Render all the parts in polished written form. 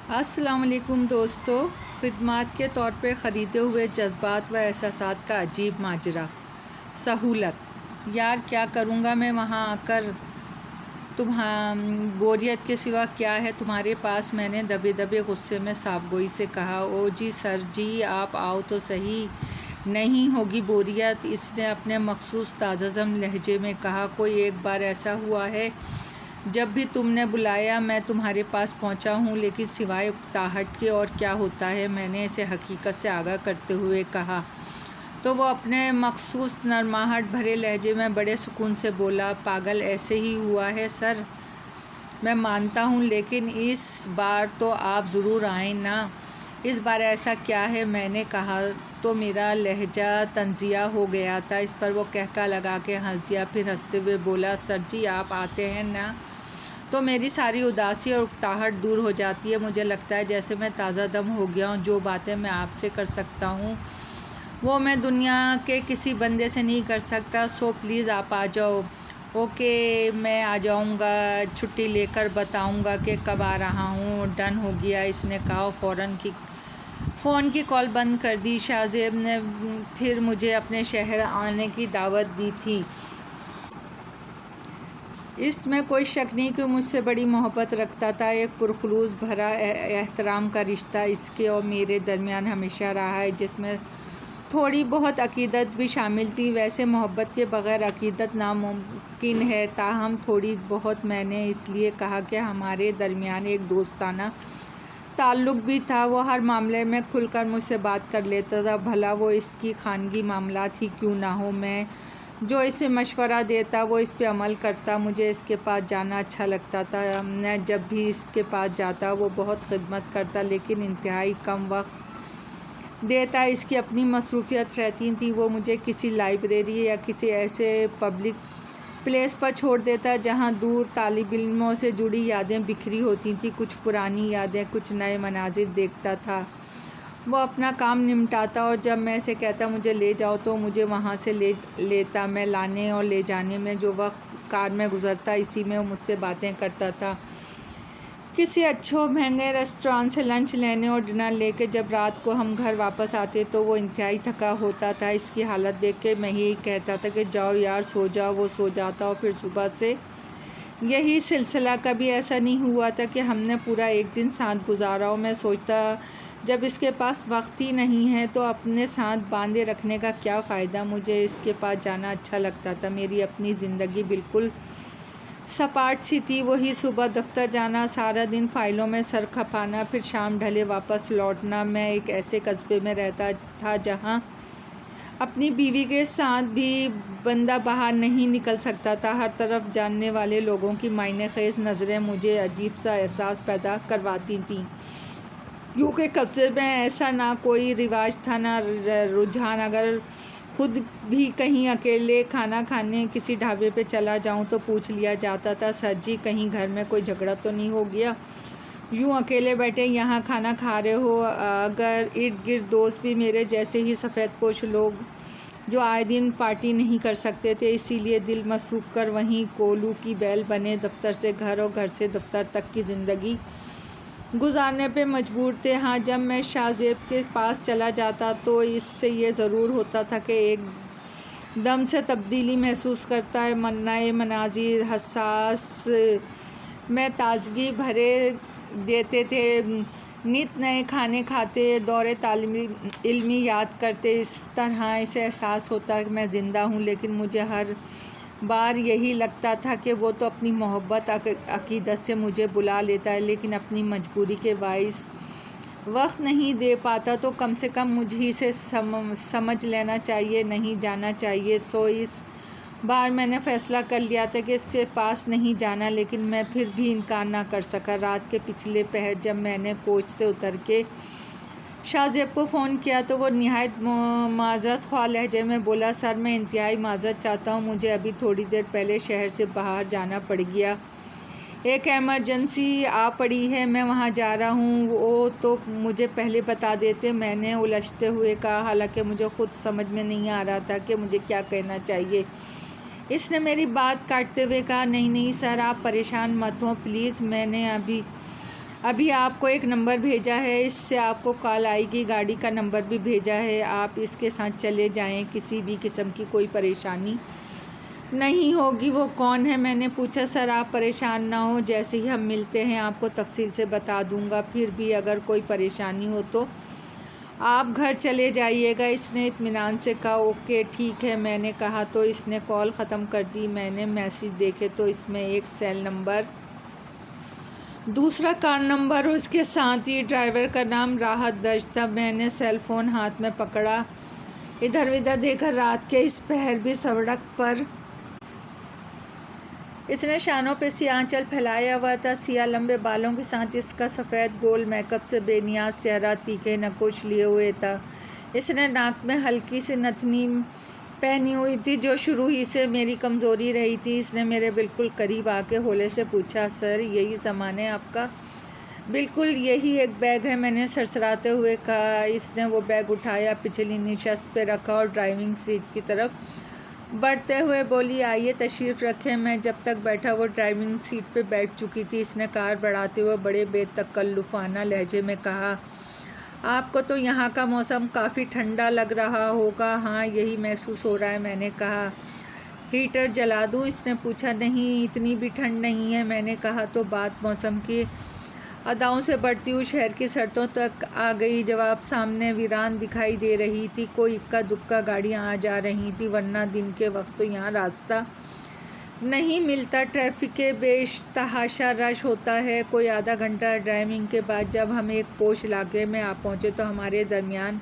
अस्सलाम वालेकुम दोस्तों, ख़िदमत के तौर पे ख़रीदे हुए जज्बात व एहसासात का अजीब माजरा। सहूलत यार क्या करूँगा मैं वहाँ आकर, बोरियत के सिवा क्या है तुम्हारे पास। मैंने दबे दबे गुस्से में साफ़गोई से कहा। ओ जी सर जी, आप आओ तो सही, नहीं होगी बोरियत, इसने अपने मखसूस ताज़म लहजे में कहा। कोई एक बार ऐसा हुआ है जब भी तुमने बुलाया मैं तुम्हारे पास पहुंचा हूं, लेकिन सिवाय उकताहट के और क्या होता है, मैंने इसे हकीकत से आगाह करते हुए कहा। तो वो अपने मखसूस नरमाहट भरे लहजे में बड़े सुकून से बोला, पागल ऐसे ही हुआ है सर, मैं मानता हूं, लेकिन इस बार तो आप ज़रूर आएँ ना। इस बार ऐसा क्या है, मैंने कहा तो मेरा लहजा तंज़िया हो गया था। इस पर वो कहका लगा के हंस दिया, फिर हंसते हुए बोला, सर जी आप आते हैं ना तो मेरी सारी उदासी और उकताहट दूर हो जाती है। मुझे लगता है जैसे मैं ताज़ा दम हो गया हूँ। जो बातें मैं आपसे कर सकता हूँ वो मैं दुनिया के किसी बंदे से नहीं कर सकता। सो प्लीज़ आप आ जाओ। ओके, मैं आ जाऊँगा, छुट्टी लेकर बताऊँगा कि कब आ रहा हूँ। डन हो गया, इसने कहा। फ़ोन की कॉल बंद कर दी। शाहज़ेब ने फिर मुझे अपने शहर आने की दावत दी थी। इसमें कोई शक नहीं कि मुझसे बड़ी मोहब्बत रखता था। एक पुरखलूस भरा एहतराम का रिश्ता इसके और मेरे दरमियान हमेशा रहा है, जिसमें थोड़ी बहुत अकीदत भी शामिल थी। वैसे मोहब्बत के बग़ैर अकीदत नामुमकिन है, ताहम थोड़ी बहुत मैंने इसलिए कहा कि हमारे दरमियान एक दोस्ताना ताल्लुक़ भी था। वो हर मामले में खुलकर मुझसे बात कर लेता था, भला वो इसकी खानगी मामलात ही क्यों ना हो। मैं जो इसे मशवरा देता वो इस पे अमल करता। मुझे इसके पास जाना अच्छा लगता था। मैं जब भी इसके पास जाता वो बहुत खिदमत करता, लेकिन इंतहाई कम वक्त देता। इसकी अपनी मसरूफ़ियत रहती थी। वो मुझे किसी लाइब्रेरी या किसी ऐसे पब्लिक प्लेस पर छोड़ देता जहाँ दूर तालिब इल्मों से जुड़ी यादें बिखरी होती थी। कुछ पुरानी यादें, कुछ नए मनाजिर देखता था। वो अपना काम निपटाता और जब मैं इसे कहता मुझे ले जाओ तो मुझे वहाँ से ले लेता। मैं लाने और ले जाने में जो वक्त कार में गुजरता, इसी में वो मुझसे बातें करता था। किसी अच्छे और महंगे रेस्टोरेंट से लंच लेने और डिनर लेके जब रात को हम घर वापस आते तो वो इंतहाई थका होता था। इसकी हालत देख के मैं यही कहता था कि जाओ यार सो जाओ। वो सो जाता और फिर सुबह से यही सिलसिला। कभी ऐसा नहीं हुआ था कि हमने पूरा एक दिन साथ गुजारा हो। मैं सोचता, जब इसके पास वक्त ही नहीं है तो अपने साथ बांधे रखने का क्या फ़ायदा। मुझे इसके पास जाना अच्छा लगता था। मेरी अपनी ज़िंदगी बिल्कुल सपाट सी थी। वही सुबह दफ्तर जाना, सारा दिन फ़ाइलों में सर खपाना, फिर शाम ढले वापस लौटना। मैं एक ऐसे कस्बे में रहता था जहाँ अपनी बीवी के साथ भी बंदा बाहर नहीं निकल सकता था। हर तरफ जानने वाले लोगों की मायने ख़ेज़ नज़रें मुझे अजीब सा एहसास पैदा करवाती थीं, क्योंकि कब्ज़े में ऐसा ना कोई रिवाज था ना रुझान। अगर खुद भी कहीं अकेले खाना खाने किसी ढाबे पे चला जाऊं तो पूछ लिया जाता था, सर जी कहीं घर में कोई झगड़ा तो नहीं हो गया, यूं अकेले बैठे यहाँ खाना खा रहे हो। अगर इर्द गिर्द दोस्त भी मेरे जैसे ही सफ़ेद पोश लोग जो आए दिन पार्टी नहीं कर सकते थे, इसीलिए दिल मसूख कर वहीं कोलू की बैल बने दफ्तर से घर और घर से दफ्तर तक की ज़िंदगी गुजारने पे मजबूर थे। हाँ, जब मैं शाहज़ेब के पास चला जाता तो इससे ये ज़रूर होता था कि एक दम से तब्दीली महसूस करता है। नए मनाजिर हसास में ताजगी भरे देते थे। नित नए खाने खाते, दौरे तालीमी इल्मी याद करते। इस तरह इसे एहसास होता है कि मैं ज़िंदा हूँ, लेकिन मुझे हर बार यही लगता था कि वो तो अपनी मोहब्बत अकीदत से मुझे बुला लेता है, लेकिन अपनी मजबूरी के बाइस वक्त नहीं दे पाता। तो कम से कम मुझे से समझ लेना चाहिए, नहीं जाना चाहिए। सो इस बार मैंने फ़ैसला कर लिया था कि इसके पास नहीं जाना, लेकिन मैं फिर भी इनकार ना कर सका। रात के पिछले पहर जब मैंने कोच से उतर के शाहज़ेब को फ़ोन किया तो वो निहायत माज़रत ख्वाह लहजे में बोला, सर मैं इंतहाई माज़रत चाहता हूँ, मुझे अभी थोड़ी देर पहले शहर से बाहर जाना पड़ गया, एक एमरजेंसी आ पड़ी है, मैं वहाँ जा रहा हूँ। वो तो मुझे पहले बता देते, मैंने उलझते हुए कहा, हालांकि मुझे ख़ुद समझ में नहीं आ रहा था कि मुझे क्या कहना चाहिए। इसने मेरी बात काटते हुए कहा, नहीं नहीं सर आप परेशान मत हो प्लीज़, मैंने अभी अभी आपको एक नंबर भेजा है, इससे आपको कॉल आएगी, गाड़ी का नंबर भी भेजा है, आप इसके साथ चले जाएं, किसी भी किस्म की कोई परेशानी नहीं होगी। वो कौन है? मैंने पूछा। सर आप परेशान ना हो, जैसे ही हम मिलते हैं आपको तफसील से बता दूंगा, फिर भी अगर कोई परेशानी हो तो आप घर चले जाइएगा। इसने इत्मीनान से कहा। ओके ठीक है, मैंने कहा। तो इसने कॉल ख़त्म कर दी। मैंने मैसेज देखे तो इसमें एक सेल नंबर, दूसरा कार नंबर और उसके साथ ही ड्राइवर का नाम राहत दर्ज था। मैंने सेल फ़ोन हाथ में पकड़ा, इधर उधर देखा। रात के इस पहर भी सड़क पर इसने शानों पे सियाह आंचल फैलाया हुआ था। सियाह लंबे बालों के साथ इसका सफ़ेद गोल मेकअप से बेनियाज चेहरा तीखे नकोश लिए हुए था। इसने नाक में हल्की सी नथनी पहनी हुई थी, जो शुरू ही से मेरी कमज़ोरी रही थी। इसने मेरे बिल्कुल करीब आके होले से पूछा, सर यही सामान है आपका? बिल्कुल यही एक बैग है, मैंने सरसराते हुए कहा। इसने वो बैग उठाया, पिछली नशिस्त पे रखा और ड्राइविंग सीट की तरफ बढ़ते हुए बोली, आइए तशरीफ़ रखें। मैं जब तक बैठा वो ड्राइविंग सीट पे बैठ चुकी थी। इसने कार बढ़ाते हुए बड़े बेतकल्लुफ़ाना लहजे में कहा, आपको तो यहाँ का मौसम काफ़ी ठंडा लग रहा होगा। हाँ यही महसूस हो रहा है। मैंने कहा, हीटर जला दूँ? इसने पूछा। नहीं इतनी भी ठंड नहीं है, मैंने कहा। तो बात मौसम की अदाओं से बढ़ती हुई शहर की सड़कों तक आ गई। जवाब सामने वीरान दिखाई दे रही थी, कोई इक्का दुक्का गाड़ियाँ आ जा रही थी, वरना दिन के वक्त तो यहाँ रास्ता नहीं मिलता। ट्रैफिक के बेतहाशा रश होता है। कोई आधा घंटा ड्राइविंग के बाद जब हम एक पोश इलाके में आ पहुँचे तो हमारे दरमियान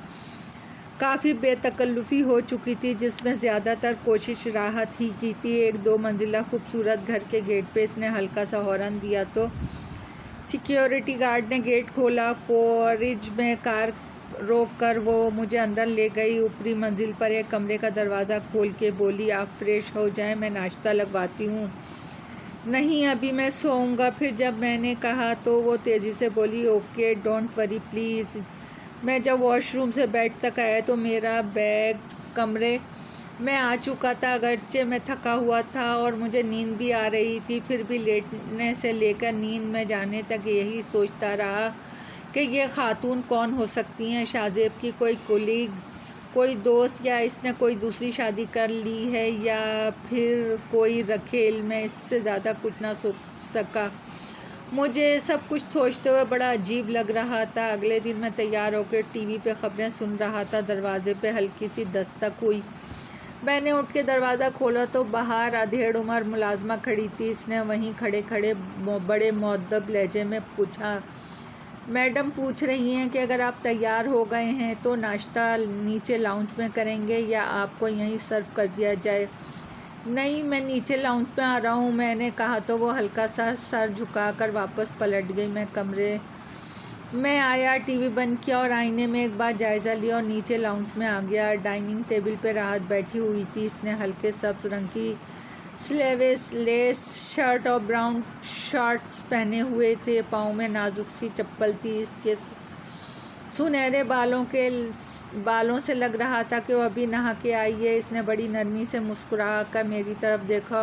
काफ़ी बेतकल्लुफ़ी हो चुकी थी, जिसमें ज़्यादातर कोशिश राहत ही की थी। एक 2 मंजिला खूबसूरत घर के गेट पे इसने हल्का सा हॉर्न दिया तो सिक्योरिटी गार्ड ने गेट खोला। पोरिज में कार रोक कर वो मुझे अंदर ले गई। ऊपरी मंजिल पर एक कमरे का दरवाज़ा खोल के बोली, आप फ्रेश हो जाएं, मैं नाश्ता लगवाती हूँ। नहीं अभी मैं सोऊंगा। फिर जब मैंने कहा तो वो तेज़ी से बोली, ओके डोंट वरी प्लीज़। मैं जब वॉशरूम से बेड तक आया तो मेरा बैग कमरे में आ चुका था। अगरचे मैं थका हुआ था और मुझे नींद भी आ रही थी, फिर भी लेटने से लेकर नींद में जाने तक यही सोचता रहा कि ये खातून कौन हो सकती हैं। शाहजेब की कोई कोलीग, कोई दोस्त, या इसने कोई दूसरी शादी कर ली है, या फिर कोई रखेल। मैं इससे ज़्यादा कुछ ना सोच सका। मुझे सब कुछ सोचते हुए बड़ा अजीब लग रहा था। अगले दिन मैं तैयार होकर टीवी पे खबरें सुन रहा था। दरवाज़े पे हल्की सी दस्तक हुई। मैंने उठ के दरवाज़ा खोला तो बाहर अधेड़ उम्र मुलाजमा खड़ी थी। इसने वहीं खड़े खड़े बड़े मुअद्दब लहजे में पूछा, मैडम पूछ रही हैं कि अगर आप तैयार हो गए हैं तो नाश्ता नीचे लाउंज में करेंगे या आपको यहीं सर्व कर दिया जाए? नहीं मैं नीचे लाउंज में आ रहा हूँ, मैंने कहा। तो वो हल्का सा सर झुकाकर वापस पलट गई। मैं कमरे में आया, टीवी बंद किया और आईने में एक बार जायज़ा लिया और नीचे लाउंज में आ गया। डाइनिंग टेबल पर राहत बैठी हुई थी। इसने हल्के सब्ज़ रंग की स्लीवलेस लेस शर्ट और ब्राउन शॉर्ट्स पहने हुए थे। पाँव में नाजुक सी चप्पल थी। इसके सुनहरे बालों से लग रहा था कि वो अभी नहा के आई है। इसने बड़ी नरमी से मुस्कुरा कर मेरी तरफ देखा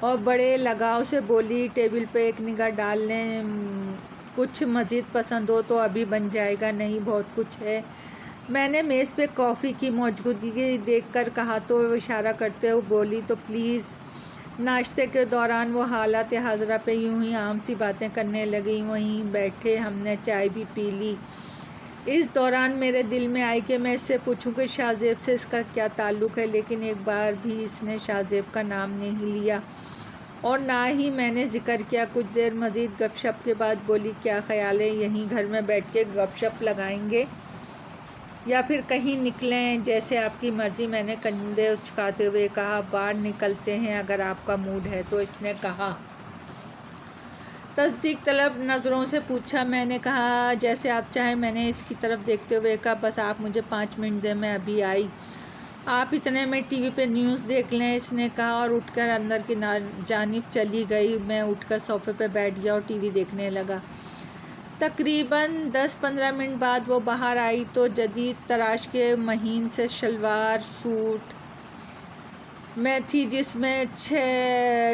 और बड़े लगाव से बोली, टेबल पे एक निगाह डाल लें, कुछ मज़ीद पसंद हो तो अभी बन जाएगा, नहीं बहुत कुछ है। मैंने मेज़ पे कॉफ़ी की मौजूदगी देखकर कहा तो वो इशारा करते हुए बोली, तो प्लीज़। नाश्ते के दौरान वो हालात हाज़रा पे यूं ही आम सी बातें करने लगी। वहीं बैठे हमने चाय भी पी ली। इस दौरान मेरे दिल में आई कि मैं इससे पूछूं कि शाहजेब से इसका क्या ताल्लुक़ है, लेकिन एक बार भी इसने शाहजेब का नाम नहीं लिया और ना ही मैंने ज़िक्र किया। कुछ देर मज़ीद गपशप के बाद बोली, क्या ख़याल है यहीं घर में बैठ के गपशप लगाएंगे या फिर कहीं निकलें? जैसे आपकी मर्ज़ी, मैंने कंधे उचकाते हुए कहा। बाहर निकलते हैं अगर आपका मूड है तो, इसने कहा। तस्दीक तलब नज़रों से पूछा। मैंने कहा जैसे आप चाहें। मैंने इसकी तरफ देखते हुए कहा, बस आप मुझे 5 मिनट दें, मैं अभी आई। आप इतने में टीवी पे न्यूज़ देख लें, इसने कहा और उठकर अंदर की जानिब चली गई। मैं उठकर सोफ़े पे बैठ गया और टीवी देखने लगा। तकरीबन 10-15 मिनट बाद वो बाहर आई तो जदीद तराश के महीन से शलवार सूट में थी, जिसमें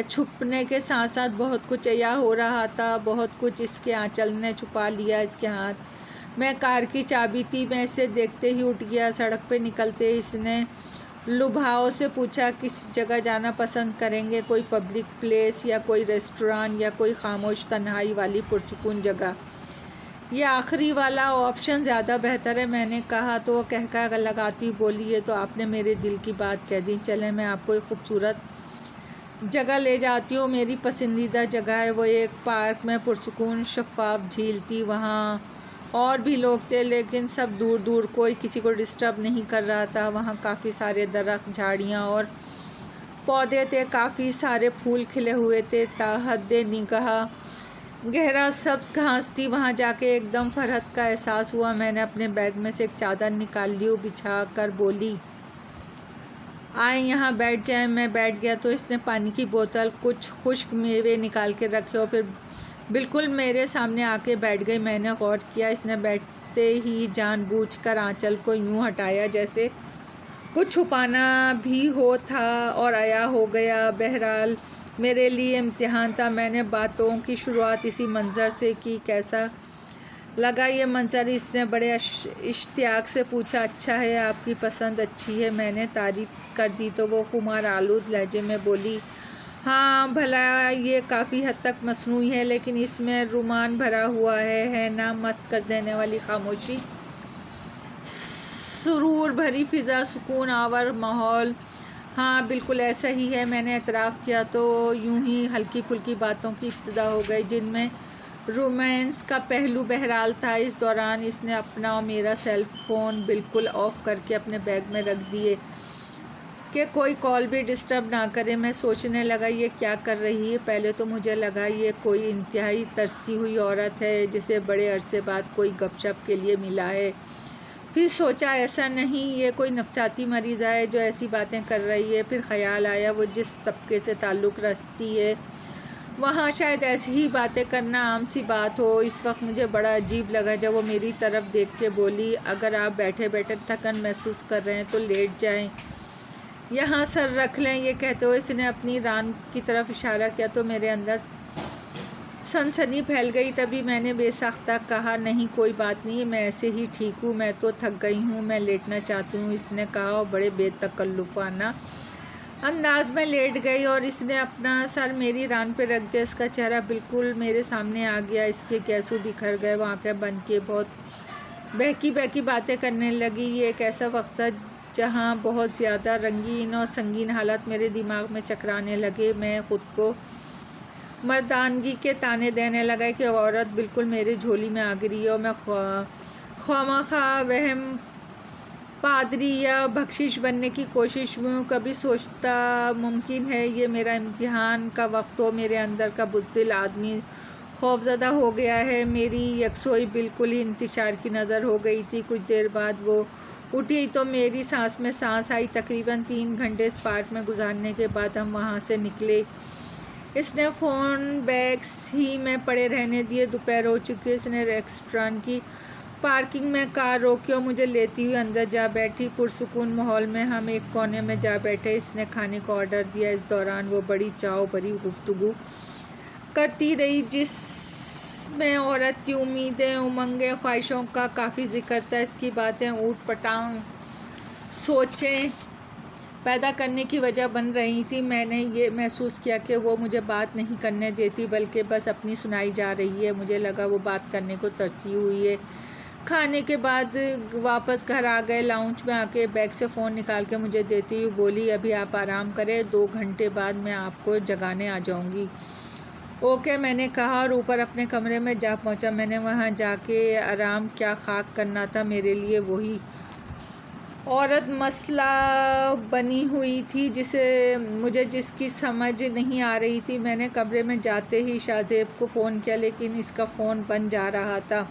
छुपने के साथ साथ बहुत कुछ अया हो रहा था। बहुत कुछ इसके आंचल ने छुपा लिया इसके हाथ। मैं कार की चाबी थी, मैं इसे देखते ही उठ गया। सड़क पे निकलते इसने लुभाव से पूछा, किस जगह जाना पसंद करेंगे, कोई पब्लिक प्लेस या कोई रेस्टोरेंट या कोई खामोश तन्हाई वाली पुरसुकून जगह? ये आखिरी वाला ऑप्शन ज़्यादा बेहतर है, मैंने कहा। तो वो कहका लगाती बोली, ये तो आपने मेरे दिल की बात कह दी। चले मैं आपको एक खूबसूरत जगह ले जाती हूँ। मेरी पसंदीदा जगह है वो एक पार्क में पुरसुकून शफाफ झील थी। वहाँ और भी लोग थे, लेकिन सब दूर दूर, कोई किसी को डिस्टर्ब नहीं कर रहा था। वहाँ काफ़ी सारे दरख्त, झाड़ियाँ और पौधे थे। काफ़ी सारे फूल खिले हुए थे। ताहद्दे निगाह गहरा सब्ज़ घास थी। वहाँ जाके एकदम फरहत का एहसास हुआ। मैंने अपने बैग में से एक चादर निकाल ली, बिछा कर बोली, आए यहाँ बैठ जाएं। मैं बैठ गया तो इसने पानी की बोतल, कुछ खुश्क मेवे निकाल के रखे और फिर बिल्कुल मेरे सामने आके बैठ गई। मैंने गौर किया, इसने बैठते ही जानबूझकर आंचल को यूँ हटाया जैसे कुछ छुपाना भी हो था और आया हो गया। बहरहाल मेरे लिए इम्तिहान था। मैंने बातों की शुरुआत इसी मंज़र से की। कैसा लगा ये मंज़र? इसने बड़े इश्तियाक से पूछा। अच्छा है, आपकी पसंद अच्छी है। मैंने तारीफ़ कर दी तो वो खुमार आलूद लहजे में बोली, हाँ भला ये काफ़ी हद तक मसनूई है, लेकिन इसमें रुमान भरा हुआ है ना? मस्त कर देने वाली खामोशी, सुरूर भरी फ़िज़ा, सुकून आवर माहौल। हाँ बिल्कुल ऐसा ही है, मैंने एतराफ़ किया। तो यूं ही हल्की फुल्की बातों की इब्तिदा हो गई, जिनमें रोमांस का पहलू बहरहाल था। इस दौरान इसने अपना और मेरा सेल फ़ोन बिल्कुल ऑफ़ करके अपने बैग में रख दिए कि कोई कॉल भी डिस्टर्ब ना करे। मैं सोचने लगा, ये क्या कर रही है? पहले तो मुझे लगा ये कोई इंतहाई तरसी हुई औरत है जिसे बड़े अरसे बाद कोई गपशप के लिए मिला है। फिर सोचा ऐसा नहीं, ये कोई नफसाती मरीज़ है जो ऐसी बातें कर रही है। फिर ख़याल आया वो जिस तबके से ताल्लुक़ रखती है वहाँ शायद ऐसी ही बातें करना आम सी बात हो। इस वक्त मुझे बड़ा अजीब लगा जब वो मेरी तरफ़ देख के बोली, अगर आप बैठे बैठे थकन महसूस कर रहे हैं तो लेट जाएं, यहाँ सर रख लें। ये कहते हुए इसने अपनी रान की तरफ इशारा किया तो मेरे अंदर सनसनी फैल गई। तभी मैंने बेसाख्ता कहा, नहीं कोई बात नहीं, मैं ऐसे ही ठीक हूँ, मैं तो थक गई हूँ, मैं लेटना चाहती हूँ। इसने कहा और बड़े बेतकल्लुफ़ाना अंदाज में लेट गई और इसने अपना सर मेरी रान पे रख दिया। इसका चेहरा बिल्कुल मेरे सामने आ गया, इसके केंसू बिखर गए। वो आँखें बंद के बहुत बहकी बहकी बातें करने लगी। ये एक ऐसा वक्त था जहाँ बहुत ज़्यादा रंगीन और संगीन हालात मेरे दिमाग में चकराने लगे। मैं ख़ुद को मर्दानगी के ताने देने लगा कि औरत बिल्कुल मेरे झोली में आ गिरी है और मैं ख्वामखा वहम पादरी या बख्शिश बनने की कोशिश में हूँ। कभी सोचता मुमकिन है ये मेरा इम्तिहान का वक्त हो। मेरे अंदर का बुद्दिल आदमी खौफज़दा हो गया है। मेरी यकसोई बिल्कुल ही इंतशार की नज़र हो गई थी। कुछ देर बाद वो उठी तो मेरी सांस में सांस आई। तकरीबन 3 घंटे इस पार्क में गुजारने के बाद हम वहाँ से निकले। इसने फ़ोन बैग्स ही में पड़े रहने दिए। दोपहर हो चुकी है। इसने रेस्टोरेंट की पार्किंग में कार रोकी और मुझे लेती हुई अंदर जा बैठी। पुरसुकून माहौल में हम एक कोने में जा बैठे। इसने खाने को ऑर्डर दिया। इस दौरान वो बड़ी चाव भरी गुफ्तगू करती रही जिसमें औरत की उम्मीदें, उमंगें, ख्वाहिशों का काफ़ी जिक्र था। इसकी बातें ऊट पटांग सोचें पैदा करने की वजह बन रही थी। मैंने ये महसूस किया कि वो मुझे बात नहीं करने देती बल्कि बस अपनी सुनाई जा रही है। मुझे लगा वो बात करने को तरसी हुई है। खाने के बाद वापस घर आ गए। लाउंज में आके बैग से फ़ोन निकाल के मुझे देती हुई बोली, अभी आप आराम करें, 2 घंटे बाद मैं आपको जगाने आ जाऊंगी। ओके मैंने कहा और ऊपर अपने कमरे में जा पहुंचा। मैंने वहां जाके आराम क्या खाक करना था मेरे लिए वही औरत मसला बनी हुई थी जिसकी समझ नहीं आ रही थी। मैंने कमरे में जाते ही शाहजेब को फ़ोन किया लेकिन इसका फ़ोन बंद जा रहा था।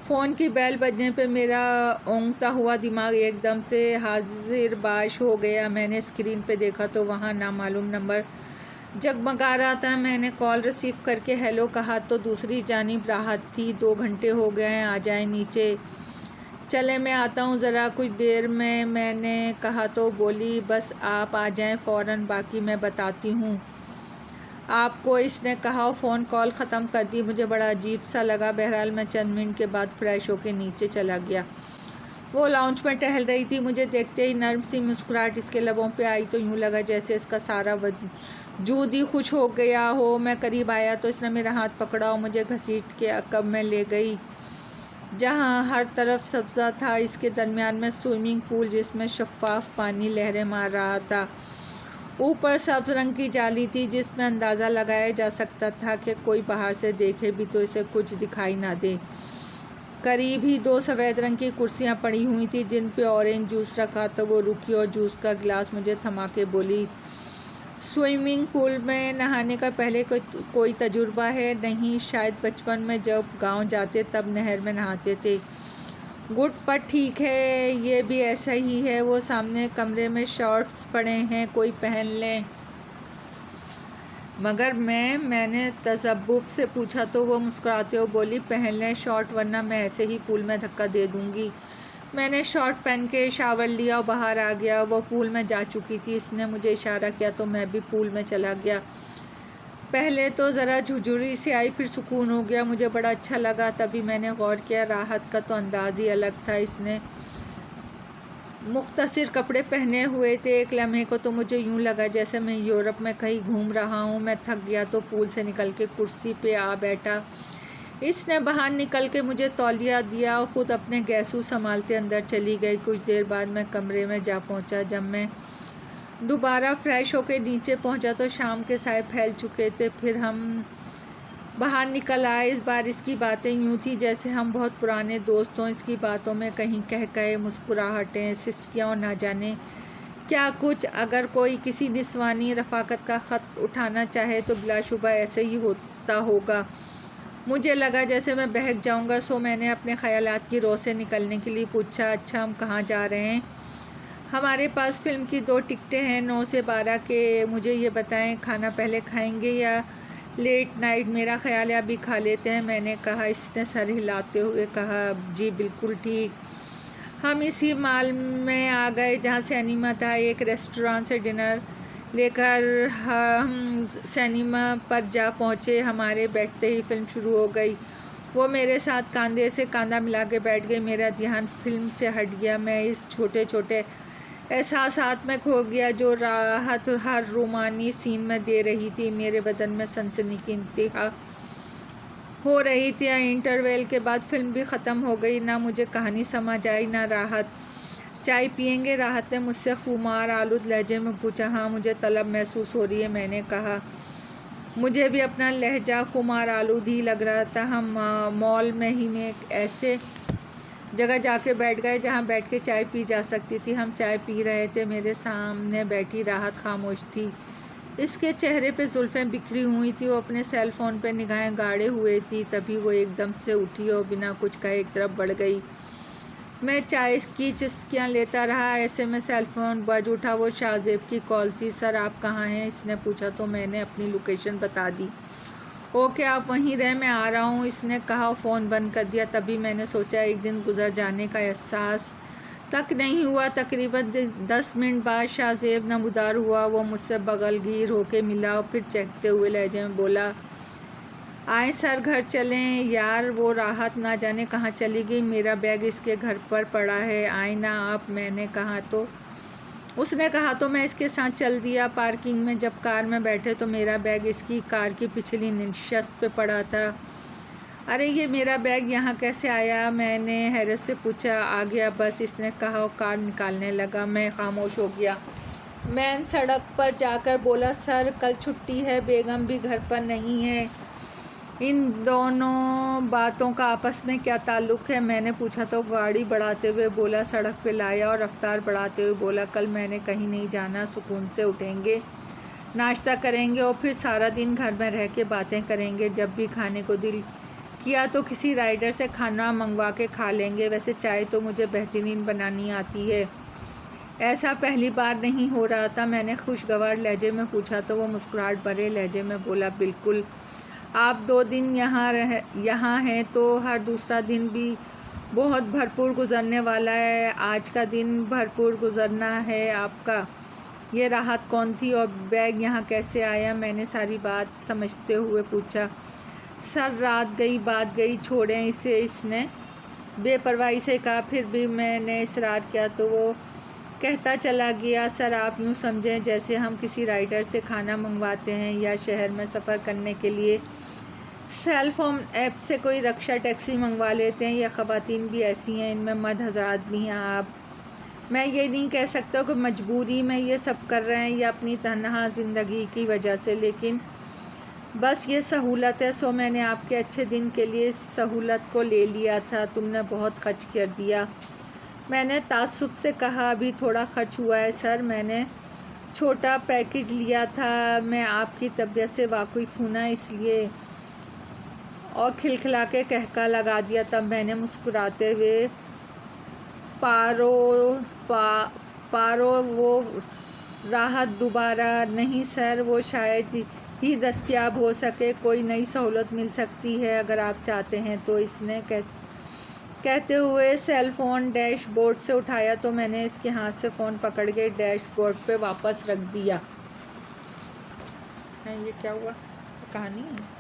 फ़ोन की बेल बजने पे मेरा ऊँघता हुआ दिमाग एकदम से हाजिर बाश हो गया। मैंने स्क्रीन पे देखा तो वहाँ नामालूम नंबर जगमगा रहा था। मैंने कॉल रिसीव करके हेलो कहा तो दूसरी जानिब राहत थी। 2 घंटे हो गए हैं, आ जाए नीचे। चले मैं आता हूँ ज़रा कुछ देर में, मैंने कहा तो बोली बस आप आ जाएं फ़ौरन, बाकी मैं बताती हूँ आपको। इसने कहा, फ़ोन कॉल ख़त्म कर दी। मुझे बड़ा अजीब सा लगा। बहरहाल मैं चंद मिनट के बाद फ़्रेश होकर नीचे चला गया। वो लाउंज में टहल रही थी। मुझे देखते ही नर्म सी मुस्कुराहट इसके लबों पे आई तो यूँ लगा जैसे इसका सारा वजूद ही खुश हो गया हो। मैं करीब आया तो इसने मेरा हाथ पकड़ा और मुझे घसीट के अकब में ले गई, जहाँ हर तरफ सब्ज़ा था। इसके दरमियान में स्विमिंग पूल जिसमें शफ़ाफ पानी लहरें मार रहा था। ऊपर सब्ज़ रंग की जाली थी जिसमें अंदाज़ा लगाया जा सकता था कि कोई बाहर से देखे भी तो इसे कुछ दिखाई ना दे। करीब ही 2 सफ़ेद रंग की कुर्सियां पड़ी हुई थी जिन पे ऑरेंज जूस रखा था। वो रुकी और जूस का गिलास मुझे थमा के बोली, स्विमिंग पूल में नहाने का पहले कोई तजुर्बा है? नहीं, शायद बचपन में जब गांव जाते तब नहर में नहाते थे। गुड, पर ठीक है, ये भी ऐसा ही है। वो सामने कमरे में शॉर्ट्स पड़े हैं, कोई पहन लें। मगर मैंने तसब्बुब से पूछा तो वो मुस्कुराते हुए बोली, पहन लें शॉर्ट, वरना मैं ऐसे ही पूल में धक्का दे दूँगी। मैंने शॉर्ट पहन के शावर लिया और बाहर आ गया। वो पूल में जा चुकी थी। इसने मुझे इशारा किया तो मैं भी पूल में चला गया। पहले तो ज़रा झुरझुरी से आई, फिर सुकून हो गया। मुझे बड़ा अच्छा लगा। तभी मैंने गौर किया, राहत का तो अंदाज़ ही अलग था। इसने मुख्तसर कपड़े पहने हुए थे। एक लम्हे को तो मुझे यूँ लगा जैसे मैं यूरोप में कहीं घूम रहा हूँ। मैं थक गया तो पूल से निकल के कुर्सी पे आ बैठा। इसने बाहर निकल के मुझे तौलिया दिया और ख़ुद अपने गैसू संभालते अंदर चली गई। कुछ देर बाद मैं कमरे में जा पहुँचा। जब मैं दोबारा फ़्रेश होकर नीचे पहुँचा तो शाम के साए फैल चुके थे। फिर हम बाहर निकल आए। इस बार इसकी बातें यूँ थी जैसे हम बहुत पुराने दोस्त हों। इसकी बातों में कहीं कह कहे, मुस्कुराहटें, सिसकियाँ और ना जाने क्या कुछ। अगर कोई किसी निस्वानी रफ़ाकत का ख़त उठाना चाहे तो बिलाशुबा ऐसे ही होता होगा। मुझे लगा जैसे मैं बहक जाऊंगा, सो मैंने अपने ख़यालात की रो से निकलने के लिए पूछा, अच्छा हम कहाँ जा रहे हैं? हमारे पास फ़िल्म की 2 टिकटें हैं, 9 से 12 के। मुझे ये बताएं, खाना पहले खाएंगे या लेट नाइट? मेरा ख़याल है अभी खा लेते हैं, मैंने कहा। इसने सर हिलाते हुए कहा, जी बिल्कुल ठीक। हम इसी मॉल में आ गए जहाँ सिनेमा था। एक रेस्टोरेंट से डिनर लेकर हम सिनेमा पर जा पहुँचे। हमारे बैठते ही फ़िल्म शुरू हो गई। वो मेरे साथ कंधे से कंधा मिला के बैठ गई। मेरा ध्यान फ़िल्म से हट गया। मैं इस छोटे छोटे एहसासात में खो गया जो राहत हर रोमानी सीन में दे रही थी। मेरे बदन में सनसनी की इंतहा हो रही थी। इंटरवल के बाद फ़िल्म भी ख़त्म हो गई। ना मुझे कहानी समझ आई ना राहत। चाय पियेंगे? राहत ने मुझसे खुमार आलूद लहजे में पूछा। हाँ, मुझे तलब महसूस हो रही है, मैंने कहा। मुझे भी अपना लहजा खुमार आलूद ही लग रहा था। हम मॉल में ही में एक ऐसे जगह जाके बैठ गए जहाँ बैठ के चाय पी जा सकती थी। हम चाय पी रहे थे। मेरे सामने बैठी राहत खामोश थी। इसके चेहरे पे जुल्फ़ें बिखरी हुई थी। वो अपने सेल फ़ोन पे निगाहें गाड़े हुए थी। तभी वो एकदम से उठी और बिना कुछ कहे एक तरफ बढ़ गई। मैं चाय की चुस्कियाँ लेता रहा। ऐसे में सेल फ़ोन बज उठा। वो शाहज़ेब की कॉल थी। सर आप कहाँ हैं? इसने पूछा तो मैंने अपनी लोकेशन बता दी। ओके, आप वहीं रहे, मैं आ रहा हूँ, इसने कहा। फ़ोन बंद कर दिया। तभी मैंने सोचा एक दिन गुजर जाने का एहसास तक नहीं हुआ। तकरीबन 10 मिनट बाद शाहज़ेब नमूदार हुआ। वो मुझसे बगलगीर होके मिला और फिर चहकते हुए लहजे में बोला, आए सर, घर चलें। यार, वो राहत ना जाने कहाँ चली गई। मेरा बैग इसके घर पर पड़ा है, आए ना आप? मैंने कहा तो उसने कहा तो मैं इसके साथ चल दिया। पार्किंग में जब कार में बैठे तो मेरा बैग इसकी कार की पिछली नशिस्त पे पड़ा था। अरे ये मेरा बैग यहाँ कैसे आया? मैंने हैरत से पूछा। आ गया बस, इसने कहा और कार निकालने लगा। मैं खामोश हो गया। मैं सड़क पर जाकर बोला, सर कल छुट्टी है, बेगम भी घर पर नहीं है। इन दोनों बातों का आपस में क्या ताल्लुक़ है? मैंने पूछा तो गाड़ी बढ़ाते हुए बोला, सड़क पे लाया और रफ्तार बढ़ाते हुए बोला, कल मैंने कहीं नहीं जाना, सुकून से उठेंगे, नाश्ता करेंगे और फिर सारा दिन घर में रह के बातें करेंगे। जब भी खाने को दिल किया तो किसी राइडर से खाना मंगवा के खा लेंगे। वैसे चाय तो मुझे बेहतरीन बनानी आती है। ऐसा पहली बार नहीं हो रहा था। मैंने खुशगवार लहजे में पूछा तो वो मुस्कुराहट भरे लहजे में बोला, बिल्कुल। आप 2 दिन यहाँ हैं तो हर दूसरा दिन भी बहुत भरपूर गुज़रने वाला है। आज का दिन भरपूर गुज़रना है आपका। ये राहत कौन थी और बैग यहाँ कैसे आया? मैंने सारी बात समझते हुए पूछा। सर रात गई बात गई, छोड़ें इसे, इसने बेपरवाही से कहा। फिर भी मैंने इसरार किया तो वो कहता चला गया, सर आप यूँ समझें जैसे हम किसी राइडर से खाना मंगवाते हैं या शहर में सफ़र करने के लिए सेल फ़ोन ऐप से कोई रक्षा टैक्सी मंगवा लेते हैं। या ख़वातीन भी ऐसी हैं, इनमें मर्द हज़रात भी हैं। आप मैं ये नहीं कह सकता कि मजबूरी में ये सब कर रहे हैं या अपनी तन्हा ज़िंदगी की वजह से, लेकिन बस ये सहूलत है। सो मैंने आपके अच्छे दिन के लिए इस सहूलत को ले लिया था। तुमने बहुत खर्च कर दिया। मैंने तासुब से कहा, अभी थोड़ा खर्च हुआ है सर, मैंने छोटा पैकेज लिया था। मैं आपकी तबीयत से वाकिफ़ हूँ ना, इसलिए। और खिलखिला के कहका लगा दिया। तब मैंने मुस्कुराते हुए पारो वो राहत दोबारा नहीं सर, वो शायद ही दस्तयाब हो सके। कोई नई सहूलत मिल सकती है अगर आप चाहते हैं तो, इसने कहते हुए सेल फ़ोन डैशबोर्ड से उठाया तो मैंने इसके हाथ से फ़ोन पकड़ के डैशबोर्ड पे वापस रख दिया। ये क्या हुआ? कहानी है।